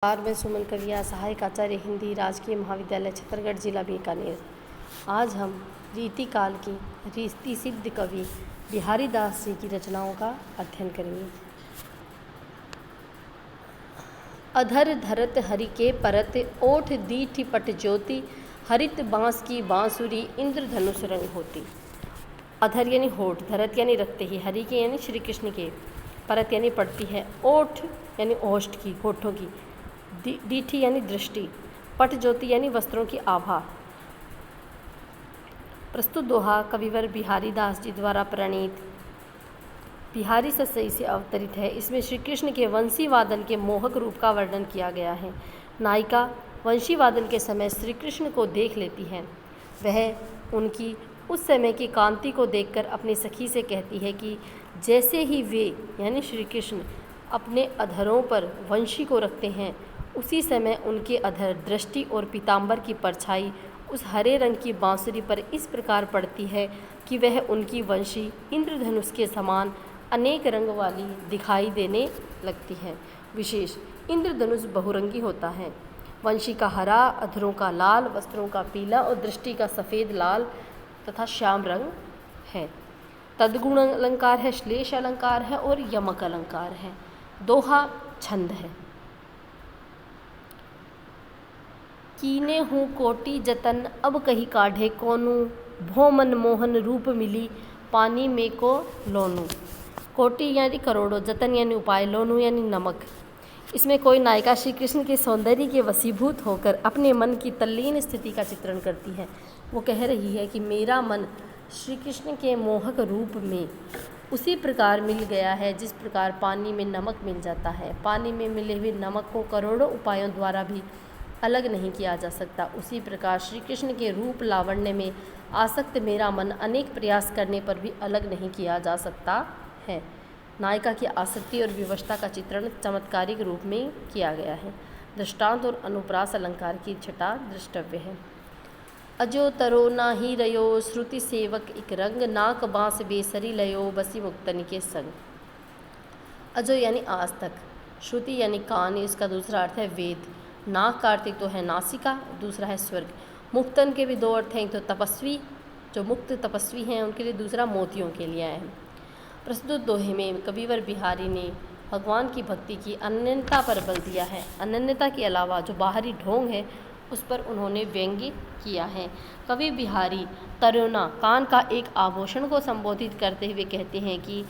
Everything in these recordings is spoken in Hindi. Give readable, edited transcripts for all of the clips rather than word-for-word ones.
मैं सुमन कविया, सहायक आचार्य हिंदी, राजकीय महाविद्यालय छतरगढ़, जिला बीकानेर। आज हम रीति काल की रीति सिद्ध कवि बिहारी दास जी की रचनाओं का अध्ययन करेंगे। अधर धरत हरि के परत, ओठ दीठ पट ज्योति, हरित बांस की बांसुरी, इंद्रधनुष रंग होती। अधर यानी होठ, धरत यानी रखते ही, हरि के यानी श्री कृष्ण के, परत यानी पड़ती है, ओठ यानी ओष्ठ की, होठों की, दीठी यानी दृष्टि, पट ज्योति यानी वस्त्रों की आभा। प्रस्तुत दोहा कविवर बिहारी दास जी द्वारा प्रणीत बिहारी सतसई से अवतरित है। इसमें श्री कृष्ण के वंशी वादन के मोहक रूप का वर्णन किया गया है। नायिका वंशी वादन के समय श्री कृष्ण को देख लेती है। वह उनकी उस समय की कांति को देखकर अपनी सखी से कहती है कि जैसे ही वे यानी श्री कृष्ण अपने अधरों पर वंशी को रखते हैं, उसी समय उनके अधर दृष्टि और पीतांबर की परछाई उस हरे रंग की बांसुरी पर इस प्रकार पड़ती है कि वह उनकी वंशी इंद्रधनुष के समान अनेक रंग वाली दिखाई देने लगती है। विशेष, इंद्रधनुष बहुरंगी होता है। वंशी का हरा, अधरों का लाल, वस्त्रों का पीला और दृष्टि का सफ़ेद, लाल तथा श्याम रंग है। तदगुण अलंकार है, श्लेष अलंकार है और यमक अलंकार है। दोहा छंद है। कीने हूँ कोटि जतन, अब कही काढ़े कोनू, भो मन मोहन रूप मिली, पानी में को लोनू। कोटि यानी करोड़ों, जतन यानी उपाय, लोनू यानी नमक। इसमें कोई नायिका श्री कृष्ण के सौंदर्य के वशीभूत होकर अपने मन की तल्लीन स्थिति का चित्रण करती है। वो कह रही है कि मेरा मन श्री कृष्ण के मोहक रूप में उसी प्रकार मिल गया है जिस प्रकार पानी में नमक मिल जाता है। पानी में मिले हुए नमक को करोड़ों उपायों द्वारा भी अलग नहीं किया जा सकता। उसी प्रकार श्री कृष्ण के रूप लावण्य में आसक्त मेरा मन अनेक प्रयास करने पर भी अलग नहीं किया जा सकता है। नायिका की आसक्ति और विवशता का चित्रण चमत्कारिक रूप में किया गया है। दृष्टांत और अनुप्रास अलंकार की छटा दृष्टव्य है। अजो तरो ना ही रयो, श्रुति सेवक एक रंग, नाक बांस बेसरी लयो, बसी मुक्तन के संग। अजो यानी आज तक, श्रुति यानी कान, इसका दूसरा अर्थ है वेद, नाक का अर्थ एक तो है नासिका, दूसरा है स्वर्ग। मुक्तन के भी दो अर्थ हैं, एक तो तपस्वी, जो मुक्त तपस्वी हैं उनके लिए, दूसरा मोतियों के लिए है। प्रस्तुत दोहे में कविवर बिहारी ने भगवान की भक्ति की अनन्यता पर बल दिया है। अनन्यता के अलावा जो बाहरी ढोंग है उस पर उन्होंने व्यंग्य किया है। कवि बिहारी तरुणा, कान का एक आभूषण को संबोधित करते हुए कहते हैं कि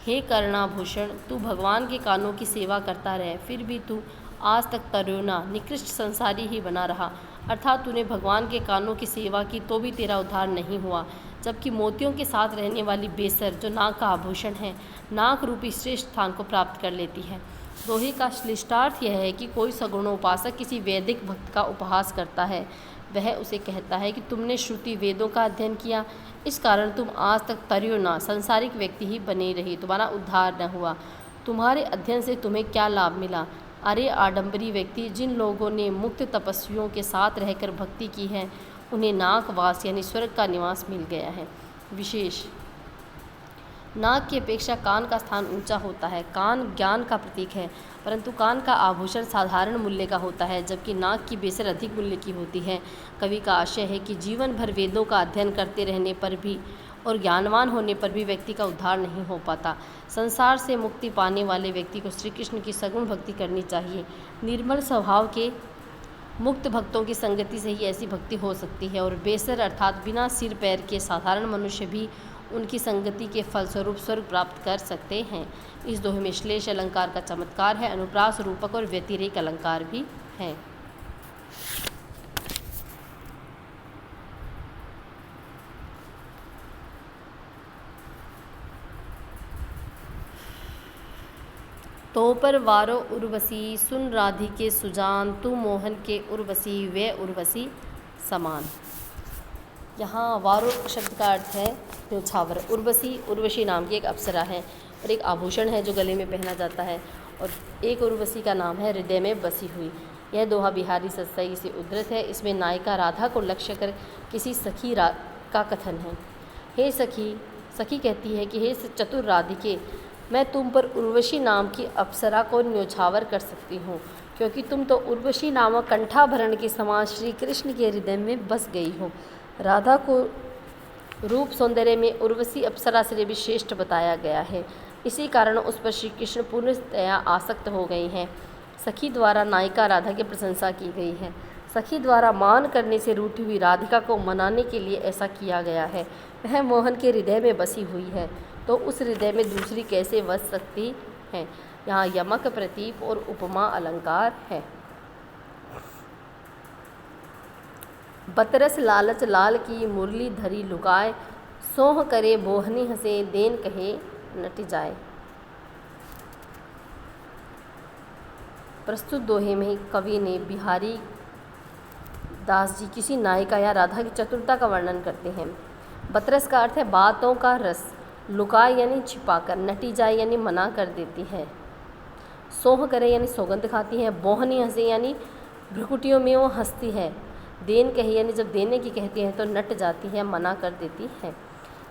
हे कर्णाभूषण, तू भगवान के कानों की सेवा करता रहे, फिर भी तू आज तक तरुणा, निकृष्ट संसारी ही बना रहा। अर्थात तूने भगवान के कानों की सेवा की तो भी तेरा उद्धार नहीं हुआ, जबकि मोतियों के साथ रहने वाली बेसर, जो नाक का आभूषण है, नाक रूपी श्रेष्ठ स्थान को प्राप्त कर लेती है। दोहे का श्लिष्टार्थ यह है कि कोई सगुणोपासक किसी वैदिक भक्त का उपहास करता है। वह उसे कहता है कि तुमने श्रुति वेदों का अध्ययन किया, इस कारण तुम आज तक तरुणा, सांसारिक व्यक्ति ही बने रही, तुम्हारा उद्धार न हुआ। तुम्हारे अध्ययन से तुम्हें क्या लाभ मिला? अरे आडंबरी व्यक्ति, जिन लोगों ने मुक्त तपस्वियों के साथ रहकर भक्ति की है, उन्हें नाकवास यानी स्वर्ग का निवास मिल गया है। विशेष, नाक की अपेक्षा कान का स्थान ऊंचा होता है। कान ज्ञान का प्रतीक है, परंतु कान का आभूषण साधारण मूल्य का होता है, जबकि नाक की बेसर अधिक मूल्य की होती है। कवि का आशय है कि जीवन भर वेदों का अध्ययन करते रहने पर भी और ज्ञानवान होने पर भी व्यक्ति का उद्धार नहीं हो पाता। संसार से मुक्ति पाने वाले व्यक्ति को श्री कृष्ण की सगुण भक्ति करनी चाहिए। निर्मल स्वभाव के मुक्त भक्तों की संगति से ही ऐसी भक्ति हो सकती है, और बेसर अर्थात बिना सिर पैर के साधारण मनुष्य भी उनकी संगति के फलस्वरूप स्वर्ग प्राप्त कर सकते हैं। इस दोहे में श्लेष अलंकार का चमत्कार है, अनुप्रास, रूपक और व्यतिरेक अलंकार भी है। तो पर वारो उर्वशी, सुन राधिके सुजान, तू मोहन के उर्वशी, वे उर्वशी समान। यहाँ वारो शब्द का अर्थ है न्योछावर। उर्वशी, उर्वशी नाम की एक अप्सरा है और एक आभूषण है जो गले में पहना जाता है, और एक उर्वशी का नाम है हृदय में बसी हुई। यह दोहा बिहारी सतसई से उद्धृत है। इसमें नायिका राधा को लक्ष्य कर किसी सखी का कथन है। हे सखी, सखी कहती है कि हे चतुर राधिके, मैं तुम पर उर्वशी नाम की अप्सरा को न्योछावर कर सकती हूँ। क्योंकि तुम तो उर्वशी नामक कंठाभरण के समान श्री कृष्ण के हृदय में बस गई हो। राधा को रूप सौंदर्य में उर्वशी अप्सरा से भी श्रेष्ठ बताया गया है। इसी कारण उस पर श्री कृष्ण पूर्णतया आसक्त हो गए हैं। सखी द्वारा नायिका राधा की प्रशंसा की गई है। सखी द्वारा मान करने से रूठी हुई राधिका को मनाने के लिए ऐसा किया गया है। वह मोहन के हृदय में बसी हुई है, तो उस हृदय में दूसरी कैसे बस सकती है। यहाँ यमक, प्रतीप और उपमा अलंकार है। बतरस लालच लाल की मुरली धरी लुकाए, सोह करे बोहनी हंसे देन कहे नट जाए। प्रस्तुत दोहे में कवि ने बिहारी दास जी किसी नायिका या राधा की चतुरता का वर्णन करते हैं। बतरस का अर्थ है बातों का रस, लुकाए यानी छिपाकर, नटी जाए यानी मना कर देती है, सोह करे यानी सौगंध खाती है, बोहनी हंसे यानी भ्रुकुटियों में वो हंसती है, देन कहे यानी जब देने की कहती है तो नट जाती है, मना कर देती है।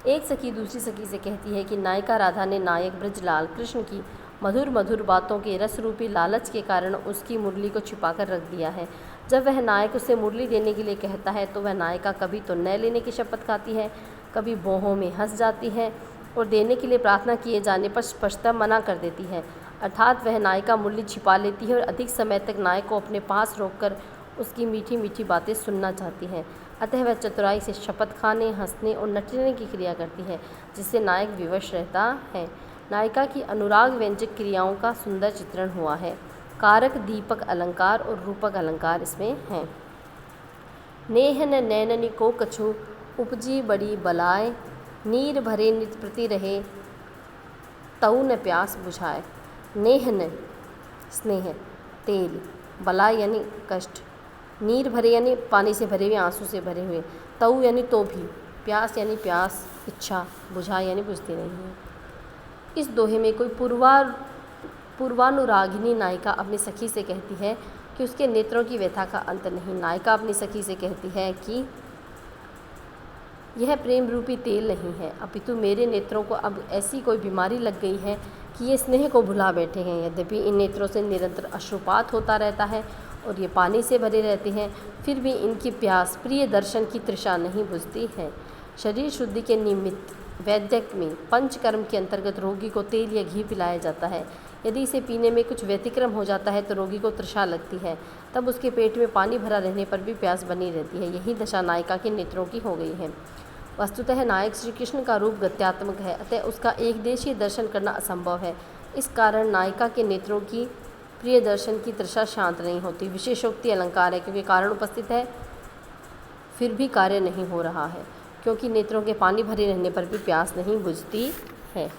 एक सखी दूसरी सखी से कहती है कि नायिका राधा ने नायक ब्रजलाल कृष्ण की मधुर मधुर बातों के रस रूपी लालच के कारण उसकी मुरली को छिपाकर रख दिया है। जब वह नायक उसे मुरली देने के लिए कहता है तो वह नायिका कभी तो न लेने की शपथ खाती है, कभी बोहों में हंस जाती है और देने के लिए प्रार्थना किए जाने पर स्पष्टतः मना कर देती है। अर्थात वह नायिका मुरली छिपा लेती है और अधिक समय तक नायक को अपने पास रोककर उसकी मीठी मीठी बातें सुनना चाहती है। अतः वह चतुराई से शपथ खाने, हंसने और नटने की क्रिया करती है, जिससे नायक विवश रहता है। नायिका की अनुराग व्यंजक क्रियाओं का सुंदर चित्रण हुआ है। कारक, दीपक अलंकार और रूपक अलंकार इसमें हैं। नेहन नैननी को कछु उपजी बड़ी बलाय, नीर भरे नित प्रति रहे तऊ न प्यास बुझाए। नेहन स्नेह, तेल, बलाय यानी कष्ट, नीर भरे यानी पानी से भरे हुए, आंसू से भरे हुए, तऊ यानी तो भी, प्यास यानी प्यास, इच्छा, बुझाए यानी बुझती नहीं है। इस दोहे में कोई पूर्वानुरागिनी नायिका अपनी सखी से कहती है कि उसके नेत्रों की व्यथा का अंत नहीं। नायिका अपनी सखी से कहती है कि यह प्रेम रूपी तेल नहीं है, अपितु मेरे नेत्रों को अब ऐसी कोई बीमारी लग गई है कि ये स्नेह को भुला बैठे हैं। यद्यपि इन नेत्रों से निरंतर अश्रुपात होता रहता है और ये पानी से भरे रहते हैं, फिर भी इनकी प्यास, प्रिय दर्शन की तृषा नहीं बुझती है। शरीर शुद्धि के निमित्त वैद्यक में पंचकर्म के अंतर्गत रोगी को तेल या घी पिलाया जाता है। यदि इसे पीने में कुछ व्यतिक्रम हो जाता है तो रोगी को तृषा लगती है, तब उसके पेट में पानी भरा रहने पर भी प्यास बनी रहती है। यही दशा नायिका के नेत्रों की हो गई है। वस्तुतः नायक श्री कृष्ण का रूप गत्यात्मक है, अतः उसका एक देशीय दर्शन करना असंभव है। इस कारण नायिका के नेत्रों की प्रिय दर्शन की तृषा शांत नहीं होती। विशेषोक्ति अलंकार है, क्योंकि कारण उपस्थित है फिर भी कार्य नहीं हो रहा है, क्योंकि नेत्रों के पानी भरे रहने पर भी प्यास नहीं बुझती है।